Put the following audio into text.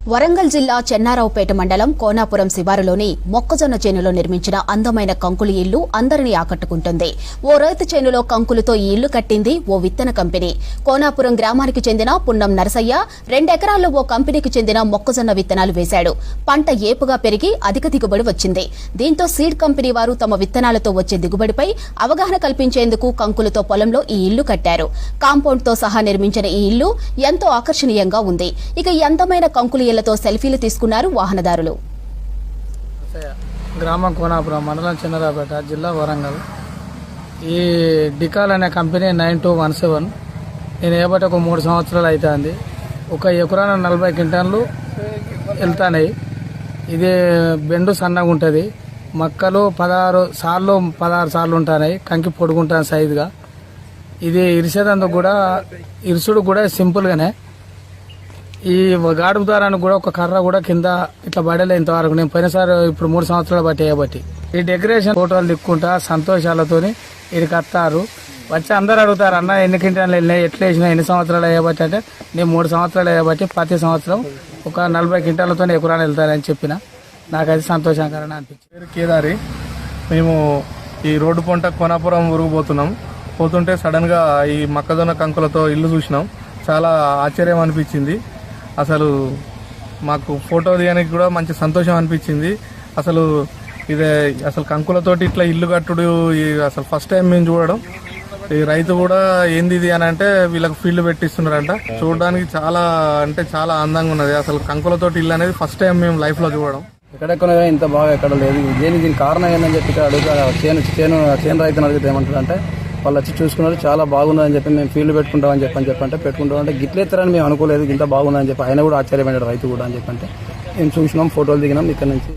వరంగల్ జిల్లా చెన్నారావుపేట మండలం కోనాపురం శివారులోని మొక్కజొన్న చేనులో నిర్మించిన అందమైన కంకులు ఇల్లు అందరినీ ఆకట్టుకుంటుంది. ఓ రైతు చేనులో కంకులతో ఈ ఇల్లు కట్టింది ఓ విత్తన కంపెనీ. కోనాపురం గ్రామానికి చెందిన పున్నం నరసయ్య 2 ఎకరాల్లో ఓ కంపెనీకి చెందిన మొక్కజొన్న విత్తనాలు వేశాడు. పంట ఏపుగా పెరిగి అధిక దిగుబడి వచ్చింది. దీంతో సీడ్ కంపెనీ వారు తమ విత్తనాలతో వచ్చే దిగుబడిపై అవగాహన కల్పించేందుకు కంకులతో పొలంలో ఈ ఇల్లు కట్టారు. కాంపౌండ్ తో సహా నిర్మించిన ఈ ఇల్లు ఎంతో ఆకర్షణీయంగా ఉంది. ఇక ఈ అందమైన కంకులు ఇళ్లతో సెల్ఫీలు తీసుకున్నారు వాహనదారులు. గ్రామం కోనాపురం మండలం చెన్నారావుపేట జిల్లా వరంగల్. ఈ డికాల్ అనే కంపెనీ 9217 నేను ఏబట్టి ఒక 3 సంవత్సరాలు అవుతుంది. ఒక ఎకరాన 40 క్వింటాన్లు వెళ్తాయి. ఇది బెండు సన్నగా ఉంటుంది. మొక్కలు 16 సార్లు ఉంటాయి. కంకి పొడుగుంటాను సైజుగా. ఇది ఇరిసేదందుకు కూడా ఇరుసుడు కూడా సింపుల్గానే. ఈ గాడుపు దారానికి కూడా ఒక కర్ర కూడా కింద ఇట్లా పడలే ఇంతవరకు. నేను పోయినసారి ఇప్పుడు 3 సంవత్సరాలు బట్టి వేయబట్టి ఈ డెకరేషన్ ఫోటోలు దిక్కుంటా సంతోషాలతోని ఇక్కడికి వస్తారు. వచ్చి అందరు అడుగుతారు, అన్న ఎన్ని క్వింటాలు వెళ్ళినాయి, ఎట్లా వేసినా, ఎన్ని సంవత్సరాలు వేయబట్టి అంటే నేను 3 సంవత్సరాలు వేయబట్టి ప్రతి సంవత్సరం ఒక 40 క్వింటాలతో ఎకరాలు వెళ్తారని చెప్పిన. నాకైతే సంతోషకరంగా అనిపించింది. కేదారి, మేము ఈ రోడ్డు పొంట కోనాపురం ఊరుకు పోతుంటే సడన్ గా ఈ మొక్కజొన్న కంకులతో ఇల్లు చూసినాం. చాలా ఆశ్చర్యం అనిపించింది. అసలు మాకు ఫోటో తీయడానికి కూడా మంచి సంతోషం అనిపించింది. అసలు కంకులతోటి ఇట్లా ఇల్లు కట్టుడు అసలు ఫస్ట్ టైం మేము చూడడం. ఈ రైతు కూడా ఏంది ఇది అని అంటే వీళ్ళకి ఫీల్డ్ పెట్టిస్తున్నారంట. చూడడానికి చాలా అందంగా ఉన్నది. అసలు కంకులతోటి ఇల్లు అనేది ఫస్ట్ టైం మేము లైఫ్ లో చూడడం. ఎక్కడెక్కడ ఇంత బాగా ఎక్కడ లేదు. దీనికి కారణం ఏంటని చెప్పి ఇక్కడ అడుగుతా చేను రైతుని అడిగితే ఏమంటారంటే వాళ్ళు వచ్చి చూసుకున్నారు, చాలా బాగుందని చెప్పి మేము ఫీల్డ్ పెట్టుకుంటామని చెప్పంటే పెట్టుకుంటామంటే గిట్లెత్తరని మేము అనుకోలేదు, ఇంత బాగుందని చెప్పి ఆయన కూడా ఆశ్చర్యపడ్డాడు రైతు కూడా అని చెప్పంటే మేము చూసినాం, ఫోటోలు దిగినాం ఇక్కడ నుంచి.